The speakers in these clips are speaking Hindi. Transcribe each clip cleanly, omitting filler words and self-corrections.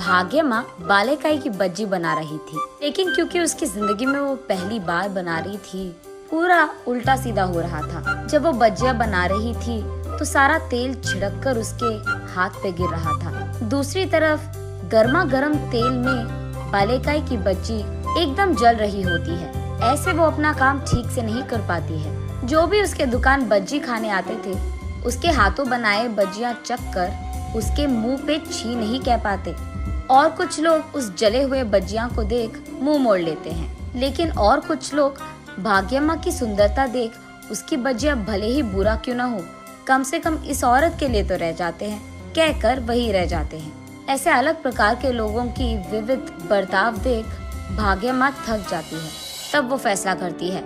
भाग्य माँ बालेकाई की बज्जी बना रही थी, लेकिन क्योंकि उसकी जिंदगी में वो पहली बार बना रही थी, पूरा उल्टा सीधा हो रहा था। जब वो बज्जियां बना रही थी तो सारा तेल छिड़क कर उसके हाथ पे गिर रहा था। दूसरी तरफ गर्मा गर्म तेल में बालेकाई की बज्जी एकदम जल रही होती है। ऐसे वो अपना काम ठीक से नहीं कर पाती है। जो भी उसके दुकान बज्जी खाने आते थे, उसके हाथों बनाए बज्जियां चख कर उसके मुंह पे छी नहीं कह पाते, और कुछ लोग उस जले हुए बज्जियां को देख मुंह मोड़ लेते हैं। लेकिन और कुछ लोग भाग्यम्मा की सुंदरता देख उसकी बज्जियां भले ही बुरा क्यों न हो, कम से कम इस औरत के लिए तो रह जाते हैं, कहकर वही रह जाते हैं। ऐसे अलग प्रकार के लोगों की विविध बर्ताव देख भाग्यम्मा थक जाती है। तब वो फैसला करती है,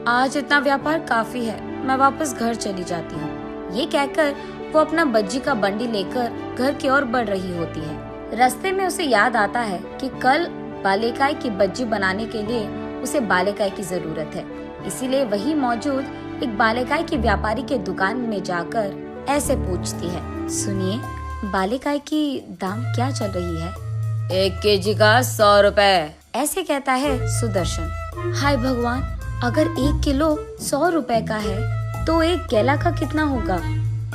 आज इतना व्यापार काफी है, मैं वापस घर चली जाती हूँ। ये कहकर वो अपना बज्जी का बंडी लेकर घर की ओर बढ़ रही होती है। रास्ते में उसे याद आता है कि कल बालेकाई की बज्जी बनाने के लिए उसे बालेकाई की जरूरत है। इसीलिए वही मौजूद एक बालेकाई की व्यापारी के दुकान में जाकर ऐसे पूछती है, सुनिए, बालेकाई की दाम क्या चल रही है? 1 केजी का 100 रुपए। ऐसे कहता है सुदर्शन। हाय भगवान, अगर 1 किलो 100 रुपए का है तो 1 गेला का कितना होगा?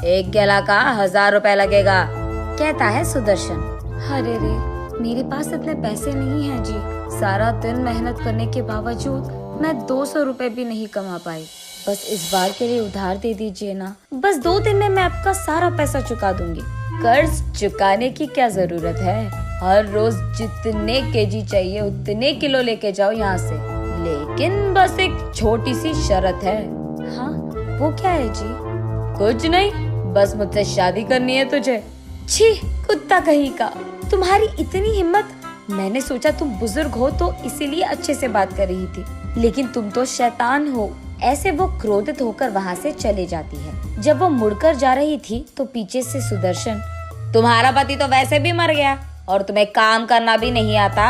1 गेला का 1000 रुपए लगेगा, कहता है सुदर्शन। अरे रे, मेरे पास इतने पैसे नहीं हैं जी। सारा दिन मेहनत करने के बावजूद मैं 200 रुपए भी नहीं कमा पाई। बस इस बार के लिए उधार दे दीजिए ना। बस 2 दिन में मैं आपका सारा पैसा चुका दूंगी। कर्ज चुकाने की क्या जरूरत है? हर रोज जितने केजी चाहिए उतने किलो लेके जाओ यहाँ से, लेकिन बस एक छोटी सी शर्त है। हाँ, वो क्या है जी? कुछ नहीं, बस मुझसे शादी करनी है तुझे। छी, कुत्ता कहीं का, तुम्हारी इतनी हिम्मत। मैंने सोचा तुम बुजुर्ग हो तो इसीलिए अच्छे से बात कर रही थी, लेकिन तुम तो शैतान हो। ऐसे वो क्रोधित होकर वहाँ से चले जाती है। जब वो मुड़कर जा रही थी तो पीछे से सुदर्शन, तुम्हारा पति तो वैसे भी मर गया और तुम्हें काम करना भी नहीं आता,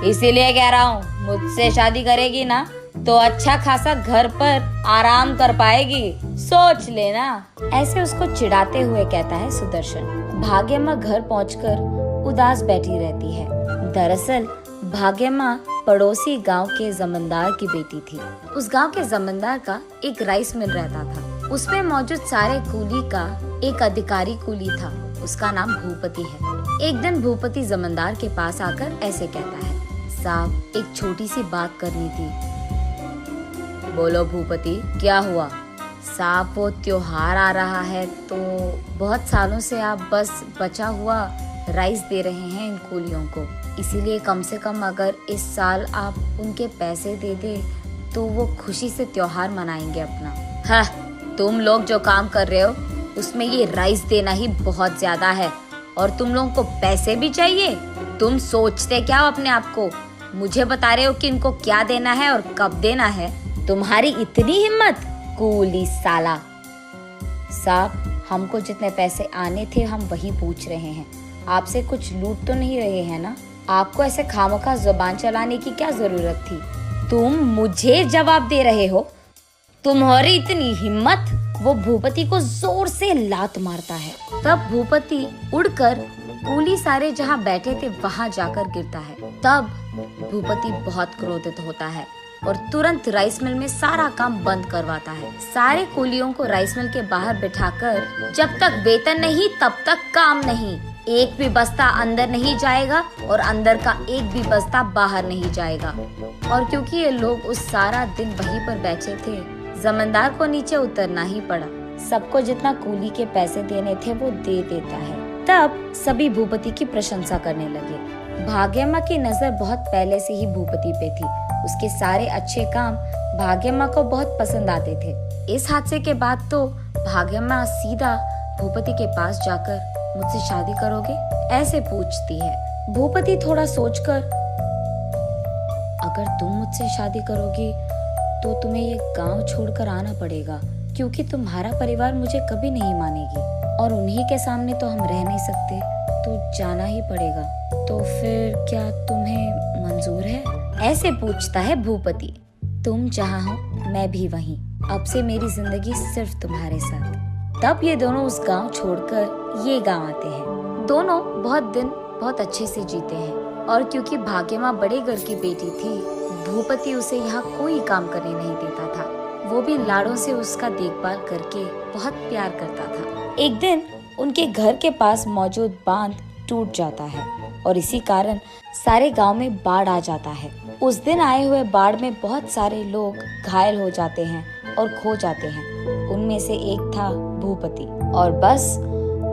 इसीलिए कह रहा हूँ, मुझसे शादी करेगी ना तो अच्छा खासा घर पर आराम कर पाएगी, सोच लेना। ऐसे उसको चिढ़ाते हुए कहता है सुदर्शन। भाग्यम्मा घर पहुंचकर उदास बैठी रहती है। दरअसल भाग्यम्मा पड़ोसी गांव के जमींदार की बेटी थी। उस गांव के जमींदार का एक राइस मिल रहता था। उसमें मौजूद सारे कूली का एक अधिकारी कूली था। उसका नाम भूपति है। एक दिन भूपति जमींदार के पास आकर ऐसे कहता है, साहब, एक छोटी सी बात करनी थी। बोलो भूपति, क्या हुआ? साहब, वो त्योहार आ रहा है तो बहुत सालों से आप बस बचा हुआ राइस दे रहे हैं इन कूलियों को, इसीलिए कम से कम अगर इस साल आप उनके पैसे दे दे तो वो खुशी से त्योहार मनाएंगे अपना। हाँ, तुम लोग जो काम कर रहे हो उसमें ये राइस देना ही बहुत ज्यादा है, और तुम लोगों को पैसे भी चाहिए। तुम सोचते क्या हो अपने आप को? मुझे बता रहे हो कि इनको क्या देना है और कब देना है? तुम्हारी इतनी हिम्मत, कूली साला। साहब, हमको जितने पैसे आने थे हम वही पूछ रहे हैं, आपसे कुछ लूट तो नहीं रहे हैं ना? आपको ऐसे खामखा जुबान चलाने की क्या जरूरत थी? तुम मुझे जवाब दे रहे हो? तुम्हारी इतनी हिम्मत? वो भूपति को जोर से लात मारता है। तब भूपति उड़कर कूली सारे जहाँ बैठे थे वहाँ जाकर गिरता है। तब भूपति बहुत क्रोधित होता है और तुरंत राइस मिल में सारा काम बंद करवाता है। सारे कूलियों को राइस मिल के बाहर बिठाकर, जब तक वेतन नहीं तब तक काम नहीं, एक भी बस्ता अंदर नहीं जाएगा और अंदर का एक भी बस्ता बाहर नहीं जाएगा। और क्योंकि ये लोग उस सारा दिन वहीं पर बैठे थे, जमींदार को नीचे उतरना ही पड़ा। सबको जितना कूली के पैसे देने थे वो दे देता है। तब सभी भूपति की प्रशंसा करने लगे। भाग्यम्मा की नजर बहुत पहले से ही भूपति पे थी। उसके सारे अच्छे काम भाग्यम्मा को बहुत पसंद आते थे। इस हादसे के बाद तो भाग्यम्मा सीधा भूपति के पास जाकर, मुझसे शादी करोगे? ऐसे पूछती है। भूपति थोड़ा सोचकर, अगर तुम मुझसे शादी करोगी तो तुम्हें ये गांव छोड़कर आना पड़ेगा, क्योंकि तुम्हारा परिवार मुझे कभी नहीं मानेगी और उन्हीं के सामने तो हम रह नहीं सकते, तो जाना ही पड़ेगा। तो फिर क्या तुम्हें मंजूर है? ऐसे पूछता है भूपति। तुम जहाँ हो मैं भी वहीं। अब से मेरी जिंदगी सिर्फ तुम्हारे साथ। तब ये दोनों उस गांव छोड़कर ये गांव आते हैं। दोनों बहुत दिन बहुत अच्छे से जीते हैं। और क्योंकि भाग्यमा बड़े घर की बेटी थी, भूपति उसे यहाँ कोई काम करने नहीं देता था। वो भी लाड़ों से उसका देखभाल करके बहुत प्यार करता था। एक दिन उनके घर के पास मौजूद बांध टूट जाता है और इसी कारण सारे गांव में बाढ़ आ जाता है। उस दिन आए हुए बाढ़ में बहुत सारे लोग घायल हो जाते हैं और खो जाते हैं। उनमें से एक था भूपति। और बस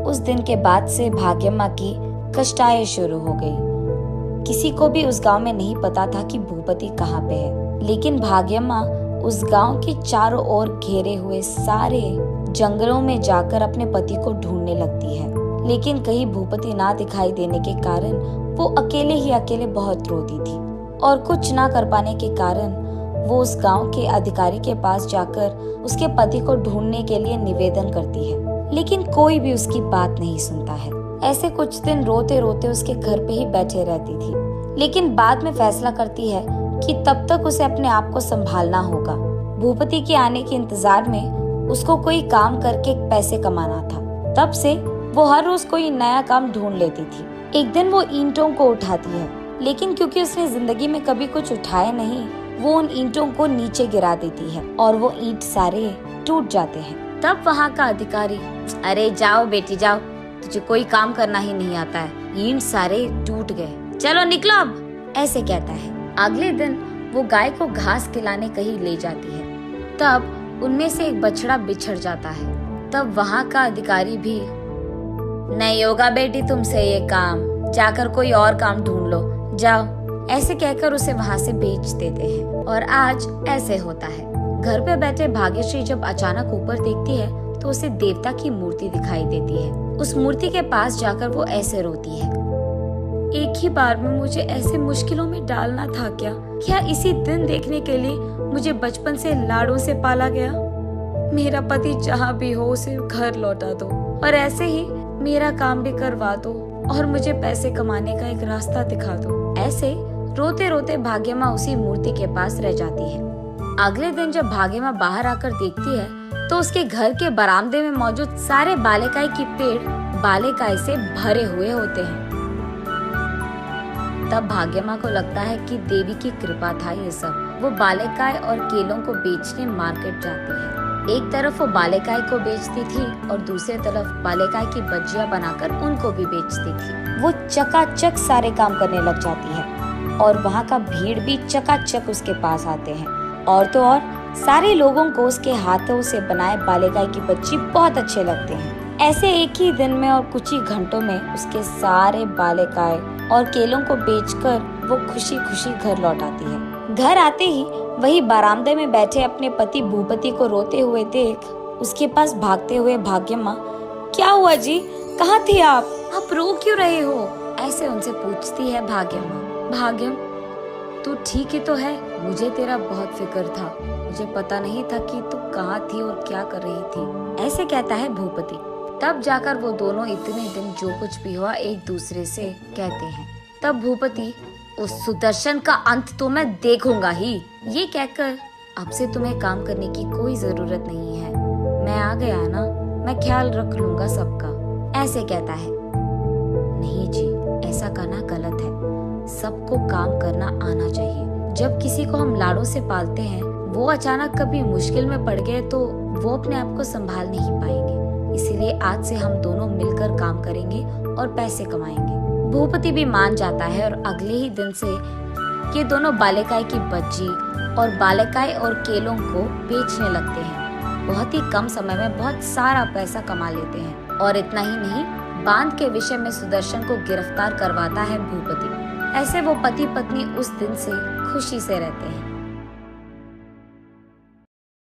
उस दिन के बाद से भाग्यम्मा की कष्टाएं शुरू हो गई। किसी को भी उस गांव में नहीं पता था कि भूपति कहाँ पे है, लेकिन भाग्यम्मा उस गांव के चारों ओर घेरे हुए सारे जंगलों में जाकर अपने पति को ढूंढने लगती है। लेकिन कहीं भूपति ना दिखाई देने के कारण वो अकेले ही अकेले बहुत रोती थी और कुछ ना कर पाने के कारण वो उस गांव के अधिकारी के पास जाकर उसके पति को ढूंढने के लिए निवेदन करती है, लेकिन कोई भी उसकी बात नहीं सुनता है। ऐसे कुछ दिन रोते रोते उसके घर पे ही बैठे रहती थी, लेकिन बाद में फैसला करती है कि तब तक उसे अपने आप को संभालना होगा। भूपति के आने के इंतजार में उसको कोई काम करके पैसे कमाना था। तब से वो हर रोज कोई नया काम ढूंढ लेती थी। एक दिन वो ईंटों को उठाती है, लेकिन क्योंकि उसने जिंदगी में कभी कुछ उठाया नहीं, वो उन ईंटों को नीचे गिरा देती है और वो ईंट सारे टूट जाते हैं। तब वहाँ का अधिकारी, अरे जाओ बेटी जाओ, तुझे कोई काम करना ही नहीं आता है, ईंट सारे टूट गए, चलो निकलो अब, ऐसे कहता है। अगले दिन वो गाय को घास खिलाने कहीं ले जाती है। तब उनमें से एक बछड़ा बिछड़ जाता है। तब वहाँ का अधिकारी भी, नहीं होगा बेटी तुमसे ये काम, जाकर कोई और काम ढूंढ लो, जाओ, ऐसे कहकर उसे वहाँ से बेच देते हैं। और आज ऐसे होता है। घर पे बैठे भाग्यश्री जब अचानक ऊपर देखती है तो उसे देवता की मूर्ति दिखाई देती है। उस मूर्ति के पास जाकर वो ऐसे रोती है, एक ही बार में मुझे ऐसे मुश्किलों में डालना था क्या? क्या इसी दिन देखने के लिए मुझे बचपन से लाड़ों से पाला गया? मेरा पति जहाँ भी हो उसे घर लौटा दो और ऐसे ही मेरा काम भी करवा दो और मुझे पैसे कमाने का एक रास्ता दिखा दो। ऐसे रोते रोते भाग्यम्मा उसी मूर्ति के पास रह जाती है। अगले दिन जब भाग्यम्मा बाहर आकर देखती है तो उसके घर के बरामदे में मौजूद सारे बालेकाई के पेड़ बालेकाई से भरे हुए होते हैं। तब भाग्यम्मा को लगता है कि देवी की कृपा था ये सब। वो बालेकाई और केलों को बेचने मार्केट जाती है। एक तरफ वो बालेकाई को बेचती थी और दूसरी तरफ बालेकाई की बज्जियां बनाकर उनको भी बेचती थी। वो चकाचक सारे काम करने लग जाती है और वहाँ का भीड़ भी चकाचक उसके पास आते हैं। और तो और सारे लोगों को उसके हाथों से बनाए बालेकाई की बज्जी बहुत अच्छे लगते हैं। ऐसे एक ही दिन में और कुछ ही घंटों में उसके सारे बालेकाई और केलों को बेचकर वो खुशी खुशी घर लौट आती है। घर आते ही वही बरामदे में बैठे अपने पति भूपति को रोते हुए देख उसके पास भागते हुए भाग्यम्मा, क्या हुआ जी, कहाँ थे आप रो क्यों रहे हो? ऐसे उनसे पूछती है भाग्यम्मा। भाग्यम, तू ठीक ही तो है? मुझे तेरा बहुत फिक्र था, मुझे पता नहीं था कि तू कहाँ थी और क्या कर रही थी, ऐसे कहता है भूपति। तब जाकर वो दोनों इतने दिन जो कुछ भी हुआ एक दूसरे से कहते हैं। तब भूपति, उस सुदर्शन का अंत तो मैं देखूंगा ही, ये कहकर अब से तुम्हें काम करने की कोई जरूरत नहीं है, मैं आ गया ना, मैं ख्याल रख लूंगा सबका, ऐसे कहता है। नहीं जी, ऐसा करना गलत है, सबको काम करना आना चाहिए। जब किसी को हम लाड़ों से पालते हैं, वो अचानक कभी मुश्किल में पड़ गए तो वो अपने आप को संभाल नहीं पाएंगे। इसीलिए आज से हम दोनों मिलकर काम करेंगे और पैसे कमाएंगे। भूपति भी मान जाता है और अगले ही दिन से ये दोनों बालेकाई की बज्जी और बालेकाई और केलों को बेचने लगते हैं। बहुत ही कम समय में बहुत सारा पैसा कमा लेते हैं। और इतना ही नहीं, बांध के विषय में सुदर्शन को गिरफ्तार करवाता है भूपति। ऐसे वो पति पत्नी उस दिन से खुशी से रहते हैं।